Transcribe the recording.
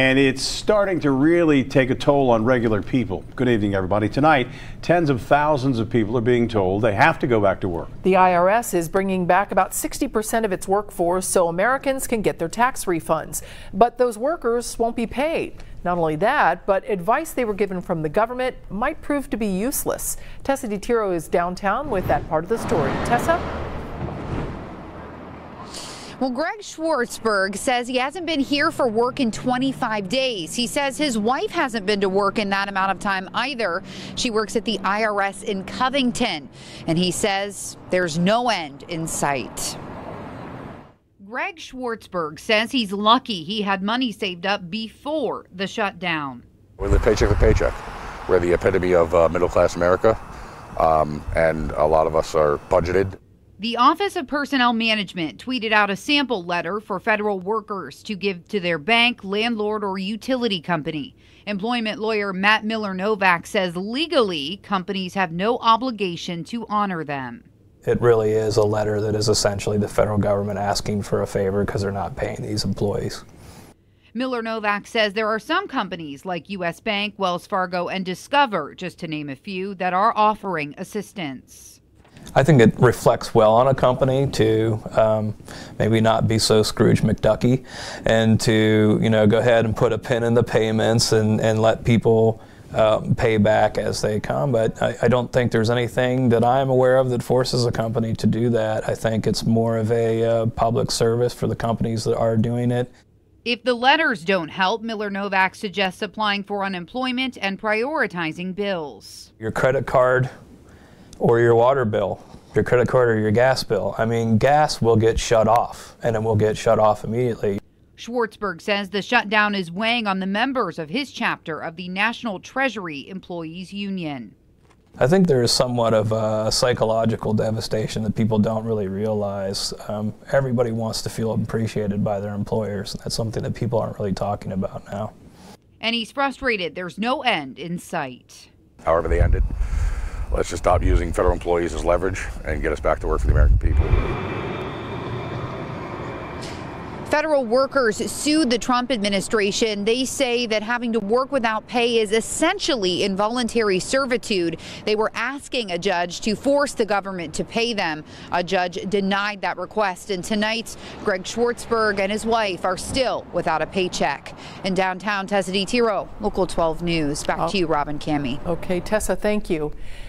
And it's starting to really take a toll on regular people. Good evening, everybody. Tonight, tens of thousands of people are being told they have to go back to work. The IRS is bringing back about 60% of its workforce so Americans can get their tax refunds. But those workers won't be paid. Not only that, but advice they were given from the government might prove to be useless. Tessa DiTiro is downtown with that part of the story. Tessa? Well, Greg Schwartzberg says he hasn't been here for work in 25 days. He says his wife hasn't been to work in that amount of time either. She works at the IRS in Covington, and he says there's no end in sight. Greg Schwartzberg says he's lucky he had money saved up before the shutdown. We live paycheck to paycheck. We're the epitome of middle-class America, and a lot of us are budgeted. The Office of Personnel Management tweeted out a sample letter for federal workers to give to their bank, landlord, or utility company. Employment lawyer Matt Miller-Novak says legally, companies have no obligation to honor them. It really is a letter that is essentially the federal government asking for a favor because they're not paying these employees. Miller-Novak says there are some companies like U.S. Bank, Wells Fargo, and Discover, just to name a few, that are offering assistance. I think it reflects well on a company to maybe not be so Scrooge McDucky and to go ahead and put a pin in the payments and let people pay back as they come. But I don't think there's anything that I'm aware of that forces a company to do that. I think it's more of a public service for the companies that are doing it. If the letters don't help, Miller-Novak suggests applying for unemployment and prioritizing bills. Your credit card or your water bill, your credit card or your gas bill. I mean, gas will get shut off, and it will get shut off immediately. Schwartzberg says the shutdown is weighing on the members of his chapter of the National Treasury Employees Union. I think there is somewhat of a psychological devastation that people don't really realize. Everybody wants to feel appreciated by their employers. That's something that people aren't really talking about now. And he's frustrated there's no end in sight. However they ended, let's just stop using federal employees as leverage and get us back to work for the American people. Federal workers sued the Trump administration. They say that having to work without pay is essentially involuntary servitude. They were asking a judge to force the government to pay them. A judge denied that request, and tonight, Greg Schwartzberg and his wife are still without a paycheck. In downtown, Tessa DiTiro, Local 12 News. Back to you, Robin Cami. Okay, Tessa, thank you.